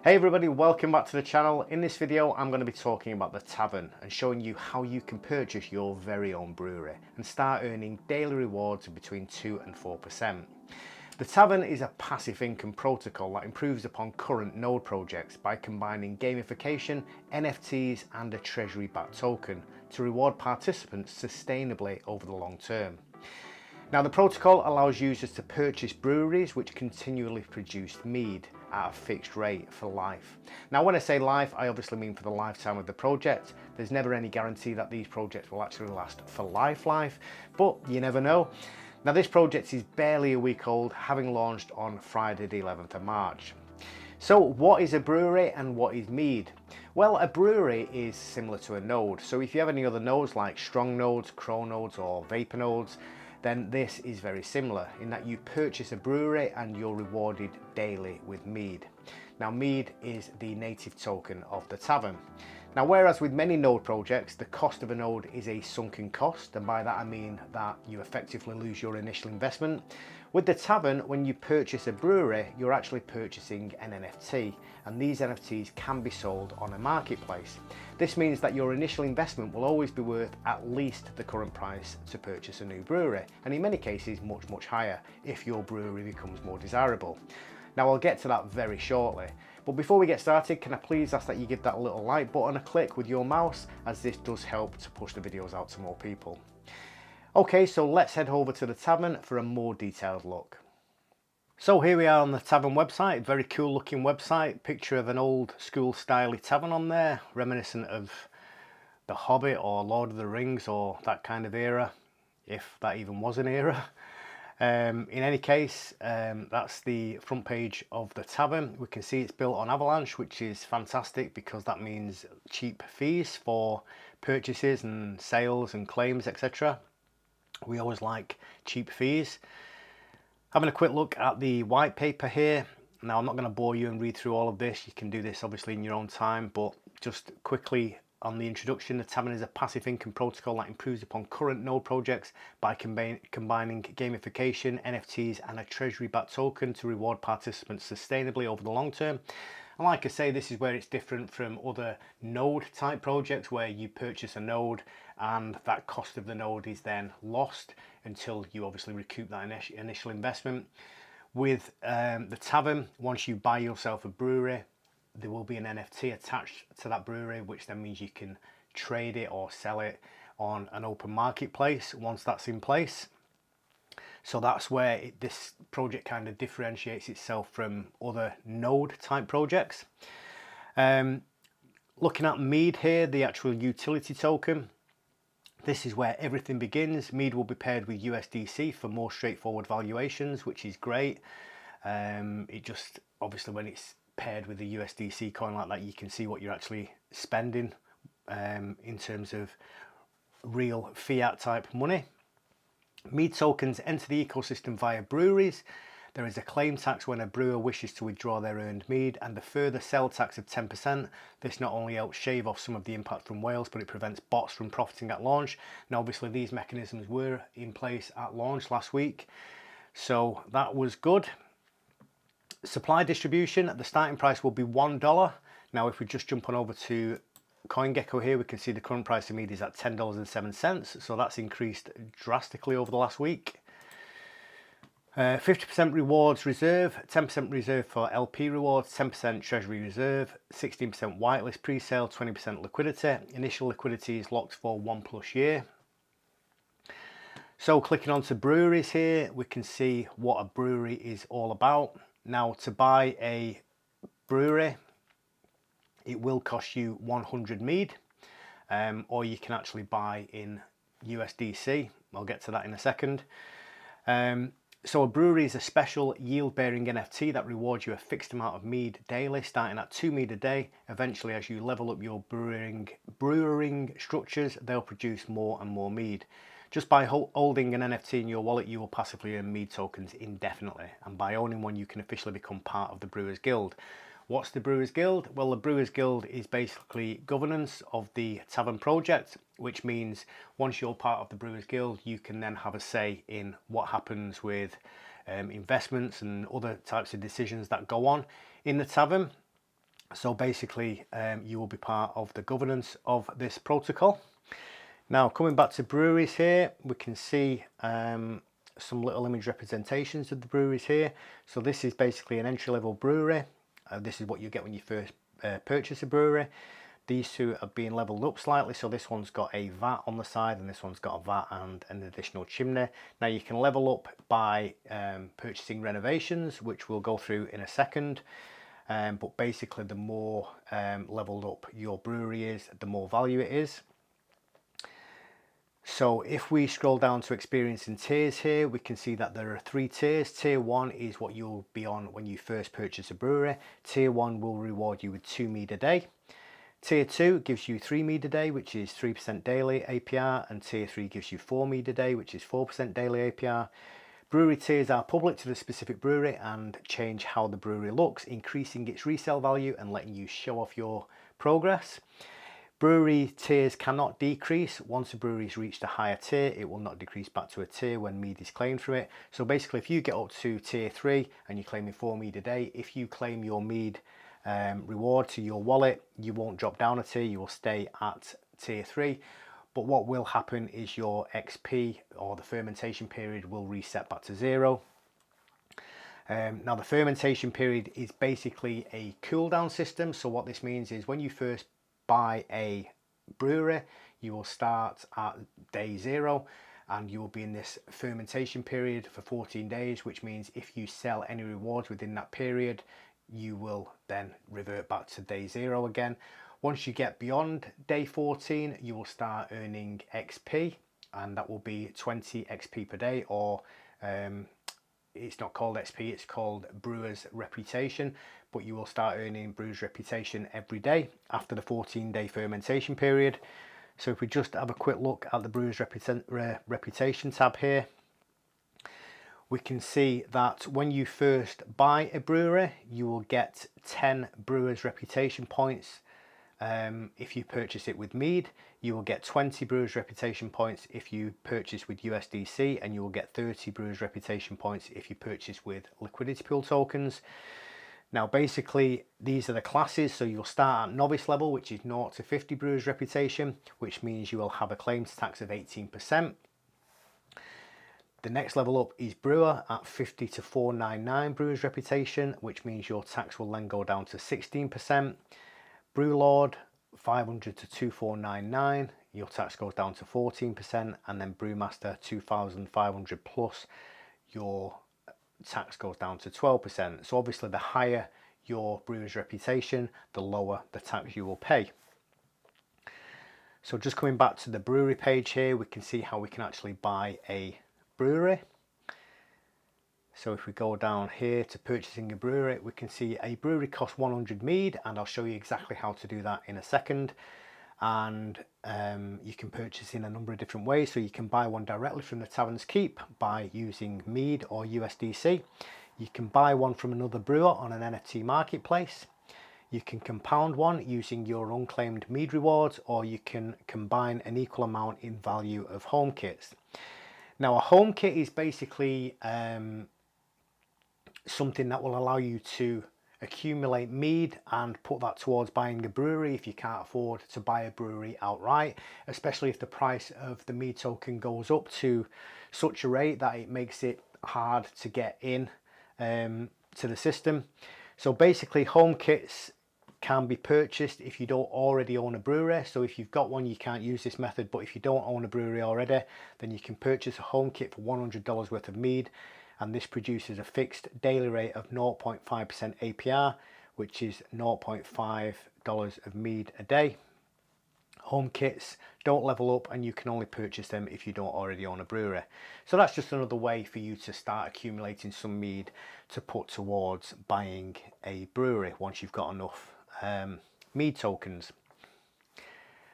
Hey everybody, welcome back to the channel. In this video I'm going to be talking about the Tavern and showing you how you can purchase your very own brewery and start earning daily rewards of between 2 and 4%. The Tavern is a passive income protocol that improves upon current node projects by combining gamification, NFTs and a treasury-backed token to reward participants sustainably over the long term. Now the protocol allows users to purchase breweries which continually produce mead at a fixed rate for life. Now when I say life, I obviously mean for the lifetime of the project. There's never any guarantee that these projects will actually last for life, but you never know. Now this project is barely a week old, having launched on Friday the 11th of March. So what is a brewery and what is mead? Well, a brewery is similar to a node. So if you have any other nodes like strong nodes, crow nodes or vapor nodes, then this is very similar in that you purchase a brewery and you're rewarded daily with mead. Now mead is the native token of the Tavern. Now whereas with many node projects the cost of a node is a sunken cost, and by that I mean that you effectively lose your initial investment, with the Tavern when you purchase a brewery you're actually purchasing an NFT, and these NFTs can be sold on a marketplace. This means that your initial investment will always be worth at least the current price to purchase a new brewery, and in many cases much higher if your brewery becomes more desirable. Now I'll get to that very shortly, but before we get started, can I please ask that you give that little like button a click with your mouse, as this does help to push the videos out to more people. Okay, so let's head over to the Tavern for a more detailed look. So here we are on the Tavern website, very cool looking website, picture of an old school styly tavern on there, reminiscent of The Hobbit or Lord of the Rings or that kind of era, if that even was an era. In any case, that's the front page of the Tavern. We can see it's built on Avalanche, which is fantastic because that means cheap fees for purchases and sales and claims, etc. We always like cheap fees. Having a quick look at the white paper here. Now I'm not going to bore you and read through all of this. You can do this obviously in your own time, but just quickly on the introduction, the Tavern is a passive income protocol that improves upon current node projects by combining gamification, NFTs and a treasury-backed token to reward participants sustainably over the long term. And like I say, this is where it's different from other node type projects where you purchase a node and that cost of the node is then lost until you obviously recoup that initial investment. With the Tavern, once you buy yourself a brewery, there will be an NFT attached to that brewery, which then means you can trade it or sell it on an open marketplace once that's in place. So that's where this project kind of differentiates itself from other node type projects. Looking at mead here, the actual utility token, this is where everything begins. Mead will be paired with USDC for more straightforward valuations, which is great. It just, obviously when it's paired with a USDC coin like that, you can see what you're actually spending in terms of real fiat type money. Mead tokens enter the ecosystem via breweries. There is a claim tax when a brewer wishes to withdraw their earned mead, and the further sell tax of 10%. This not only helps shave off some of the impact from whales, but it prevents bots from profiting at launch. Now obviously these mechanisms were in place at launch last week, so that was good. Supply distribution, the starting price will be $1. Now if we just jump on over to CoinGecko here, we can see the current price of mead is at $10.07, so that's increased drastically over the last week. 50% rewards reserve, 10% reserve for LP rewards, 10% treasury reserve, 16% whitelist pre-sale, 20% liquidity. Initial liquidity is locked for 1+ year. So clicking onto breweries here, we can see what a brewery is all about. Now to buy a brewery, it will cost you 100 mead, or you can actually buy in USDC. I'll get to that in a second. So a brewery is a special yield-bearing NFT that rewards you a fixed amount of mead daily, starting at 2 mead a day. Eventually, as you level up your brewing structures, they'll produce more and more mead. Just by holding an NFT in your wallet, you will passively earn mead tokens indefinitely, and by owning one you can officially become part of the Brewers Guild. What's the Brewers Guild? Well, the Brewers Guild is basically governance of the Tavern project, which means once you're part of the Brewers Guild, you can then have a say in what happens with investments and other types of decisions that go on in the Tavern. So basically you will be part of the governance of this protocol. Now coming back to breweries here, we can see some little image representations of the breweries here. So this is basically an entry-level brewery. This is what you get when you first purchase a brewery. These two are being leveled up slightly, so this one's got a vat on the side and this one's got a vat and an additional chimney. Now you can level up by purchasing Renovations, which we'll go through in a second. But basically the more leveled up your brewery is, the more value it is. So if we scroll down to experience and tiers here, we can see that there are 3 tiers. Tier 1 is what you'll be on when you first purchase a brewery. Tier 1 will reward you with 2 mead a day. Tier 2 gives you 3 mead a day, which is 3% daily APR, and Tier 3 gives you 4 mead a day, which is 4% daily APR. Brewery tiers are public to the specific brewery and change how the brewery looks, increasing its resale value and letting you show off your progress. Brewery tiers cannot decrease. Once a brewery has reached a higher tier, it will not decrease back to a tier when mead is claimed from it. So basically, if you get up to Tier 3 and you're claiming 4 mead a day, if you claim your mead reward to your wallet, you won't drop down a tier, you will stay at Tier 3. But what will happen is your XP, or the fermentation period, will reset back to 0. Now the fermentation period is basically a cooldown system. So what this means is when you first buy a brewery, you will start at day 0 and you will be in this fermentation period for 14 days, which means if you sell any rewards within that period, you will then revert back to day 0 again. Once you get beyond day 14, you will start earning XP, and that will be 20 XP per day, or it's not called XP, it's called Brewers Reputation, but you will start earning Brewers Reputation every day after the 14-day fermentation period. So if we just have a quick look at the Brewers Reputation tab here, we can see that when you first buy a brewery, you will get 10 Brewers Reputation points. If you purchase it with mead, you will get 20 Brewers Reputation points if you purchase with USDC, and you will get 30 Brewers Reputation points if you purchase with liquidity pool tokens. Now basically these are the classes, so you'll start at novice level, which is 0 to 50 Brewers Reputation, which means you will have a claims tax of 18%. The next level up is Brewer at 50 to 499 Brewers Reputation, which means your tax will then go down to 16%. Brewlord 500 to 2499, your tax goes down to 14%, and then Brewmaster 2500 plus, your tax goes down to 12%. So obviously the higher your brewer's reputation, the lower the tax you will pay. So just coming back to the brewery page here, we can see how we can actually buy a brewery. So if we go down here to purchasing a brewery, we can see a brewery costs 100 mead, and I'll show you exactly how to do that in a second. And you can purchase in a number of different ways. So you can buy one directly from the Tavern's Keep by using mead or USDC. You can buy one from another brewer on an NFT marketplace. You can compound one using your unclaimed mead rewards, or you can combine an equal amount in value of home kits. Now a home kit is basically something that will allow you to accumulate mead and put that towards buying a brewery if you can't afford to buy a brewery outright, especially if the price of the mead token goes up to such a rate that it makes it hard to get in to the system. So basically home kits can be purchased if you don't already own a brewery. So if you've got one, you can't use this method, but if you don't own a brewery already, then you can purchase a home kit for $100 worth of mead, and this produces a fixed daily rate of 0.5% APR, which is $0.5 of mead a day. Home kits don't level up, and you can only purchase them if you don't already own a brewery. So that's just another way for you to start accumulating some mead to put towards buying a brewery once you've got enough mead tokens.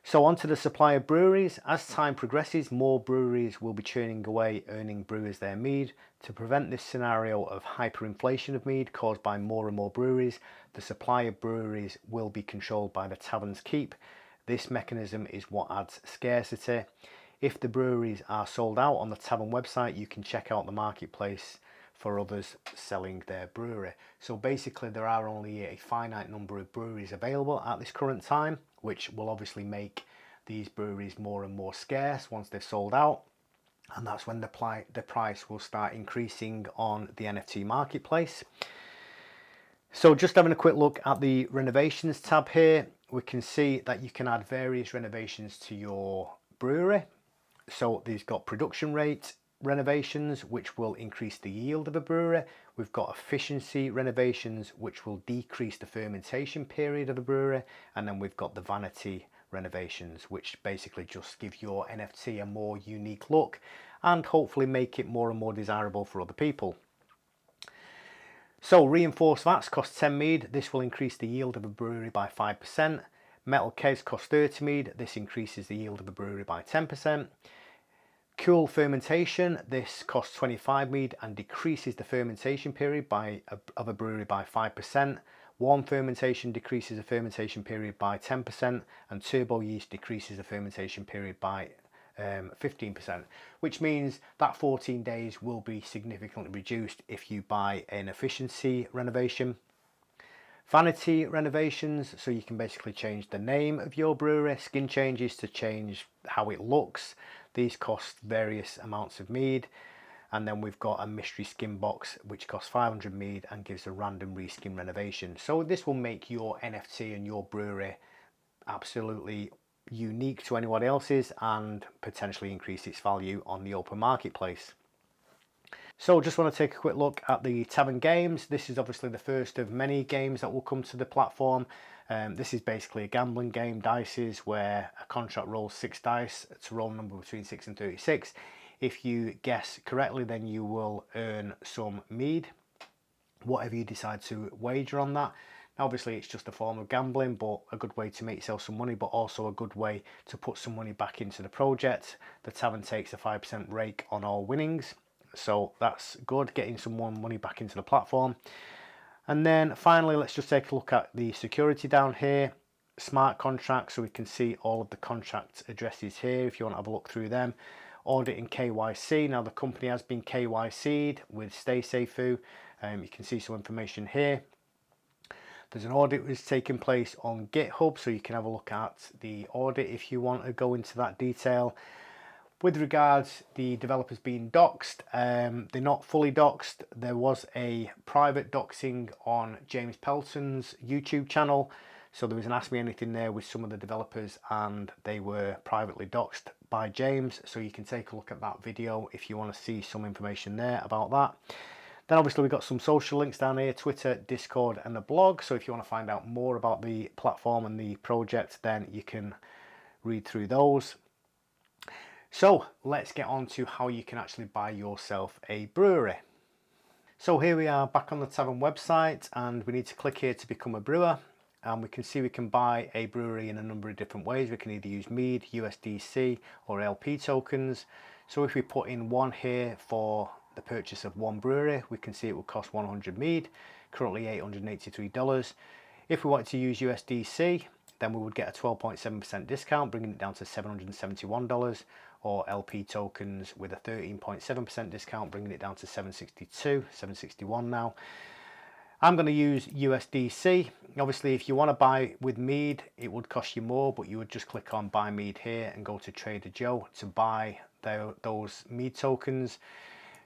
So on to the supply of breweries. As time progresses, more breweries will be churning away, earning brewers their mead. To prevent this scenario of hyperinflation of mead caused by more and more breweries, the supply of breweries will be controlled by the Tavern's Keep. This mechanism is what adds scarcity. If the breweries are sold out on the Tavern website, you can check out the marketplace for others selling their brewery. So basically there are only a finite number of breweries available at this current time, which will obviously make these breweries more and more scarce once they're sold out. And that's when the price will start increasing on the NFT marketplace. So just having a quick look at the Renovations tab here, we can see that you can add various renovations to your brewery. So these got production rate renovations, which will increase the yield of a brewery. We've got efficiency renovations, which will decrease the fermentation period of a brewery. And then we've got the vanity renovations, which basically just give your NFT a more unique look and hopefully make it more and more desirable for other people. So reinforced vats cost 10 mead. This will increase the yield of a brewery by 5%. Metal kegs cost 30 mead. This increases the yield of a brewery by 10%. Cool fermentation, this costs 25 mead and decreases the fermentation period of a brewery by 5%. Warm fermentation decreases the fermentation period by 10%, and turbo yeast decreases the fermentation period by 15%, which means that 14 days will be significantly reduced if you buy an efficiency renovation. Vanity renovations, so you can basically change the name of your brewery. Skin changes to change how it looks. These cost various amounts of mead. And then we've got a mystery skin box, which costs 500 mead and gives a random reskin renovation. So this will make your NFT and your brewery absolutely unique to anyone else's and potentially increase its value on the open marketplace. So just want to take a quick look at the Tavern Games. This is obviously the first of many games that will come to the platform. This is basically a gambling game, dices, where a contract rolls 6 dice to roll a number between 6 and 36. If you guess correctly, then you will earn some mead, whatever you decide to wager on that. Now, obviously it's just a form of gambling, but a good way to make yourself some money, but also a good way to put some money back into the project. The tavern takes a 5% rake on all winnings, so that's good, getting some more money back into the platform. And then finally, let's just take a look at the security down here. Smart contracts, so we can see all of the contract addresses here if you want to have a look through them. Audit KYC, now the company has been KYC'd with StaySafe. You can see some information here. There's an audit that's taking place on GitHub, so you can have a look at the audit if you want to go into that detail. With regards the developers being doxed, they're not fully doxed. There was a private doxing on James Pelton's YouTube channel, so there was an Ask Me Anything there with some of the developers and they were privately doxed by James, so you can take a look at that video if you want to see some information there about that. Then obviously we've got some social links down here, Twitter, Discord and the blog, so if you want to find out more about the platform and the project, then you can read through those. So let's get on to how you can actually buy yourself a brewery. So here we are back on the Tavern website and we need to click here to become a brewer, and we can see we can buy a brewery in a number of different ways. We can either use mead, USDC or LP tokens. So if we put in one here for the purchase of one brewery, we can see it will cost 100 mead, currently $883. If we wanted to use USDC, then we would get a 12.7% discount, bringing it down to $771, or LP tokens with a 13.7% discount, bringing it down to $761 now. I'm going to use USDC. Obviously, if you want to buy with mead, it would cost you more, but you would just click on buy mead here and go to Trader Joe to buy those mead tokens.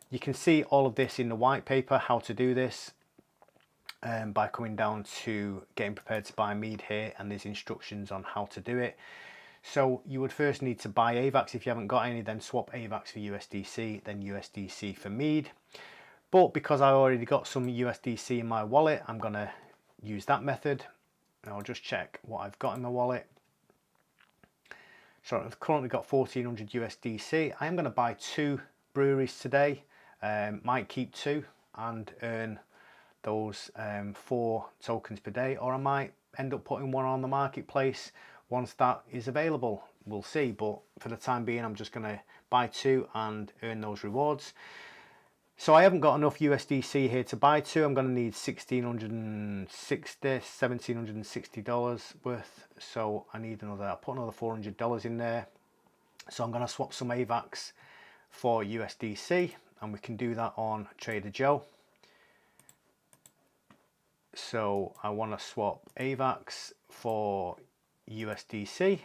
You can see all of this in the white paper, how to do this, by coming down to getting prepared to buy mead here, and there's instructions on how to do it. So you would first need to buy AVAX if you haven't got any, then swap AVAX for USDC, then USDC for mead. But because I already got some USDC in my wallet, I'm going to use that method. And I'll just check what I've got in my wallet. So I've currently got 1400 USDC. I am going to buy 2 breweries today. Might keep 2 and earn those 4 tokens per day, or I might end up putting one on the marketplace once that is available. We'll see, but for the time being I'm just going to buy 2 and earn those rewards. So I haven't got enough USDC here to buy 2. I'm going to need $1760 worth, so I need another, I'll put another $400 in there. So I'm going to swap some AVAX for USDC. and we can do that on Trader Joe. So I want to swap AVAX for USDC.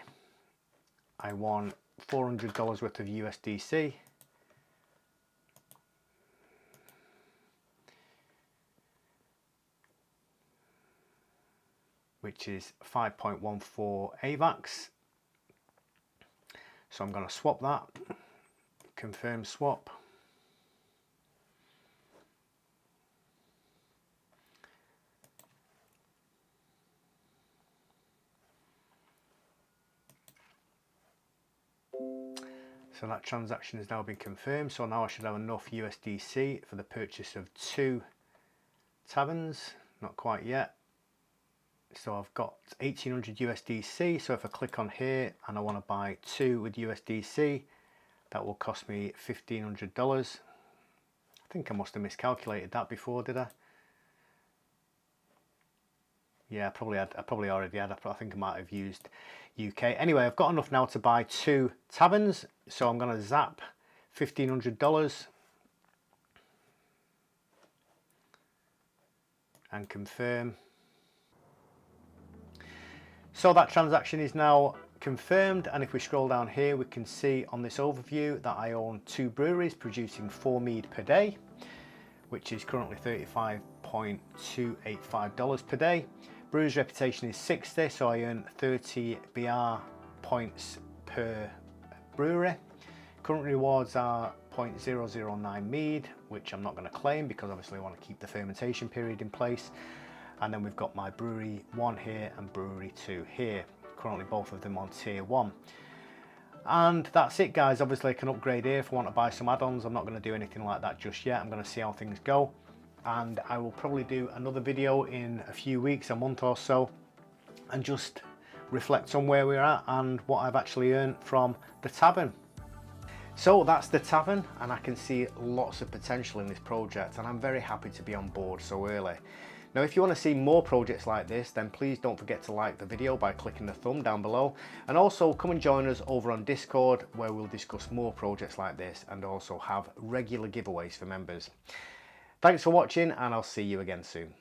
I want $400 worth of USDC. Which is 5.14 AVAX. So I'm going to swap that, confirm swap. So that transaction has now been confirmed. So now I should have enough USDC for the purchase of 2 taverns. Not quite yet. So I've got 1800 USDC. So if I click on here and I want to buy 2 with USDC, that will cost me $1,500. I think I must have miscalculated that before, did I? Yeah, I probably already had. I think I might have used UK. Anyway, I've got enough now to buy 2 taverns. So I'm going to zap $1,500 and confirm. So that transaction is now confirmed, and if we scroll down here we can see on this overview that I own 2 breweries producing 4 mead per day, which is currently $35.285 per day. Brewers Reputation is 60, so I earn 30 BR points per brewery. Current rewards are 0.009 mead, which I'm not going to claim because obviously I want to keep the fermentation period in place. And then we've got my Brewery 1 here and Brewery 2 here. Currently both of them on tier 1. And that's it, guys. Obviously I can upgrade here if I want to buy some add-ons. I'm not going to do anything like that just yet. I'm going to see how things go. And I will probably do another video in a few weeks, a month or so, and just reflect on where we're at and what I've actually earned from the tavern. So that's the tavern, and I can see lots of potential in this project, and I'm very happy to be on board so early. Now, if you want to see more projects like this, then please don't forget to like the video by clicking the thumb down below, and also come and join us over on Discord, where we'll discuss more projects like this and also have regular giveaways for members. Thanks for watching, and I'll see you again soon.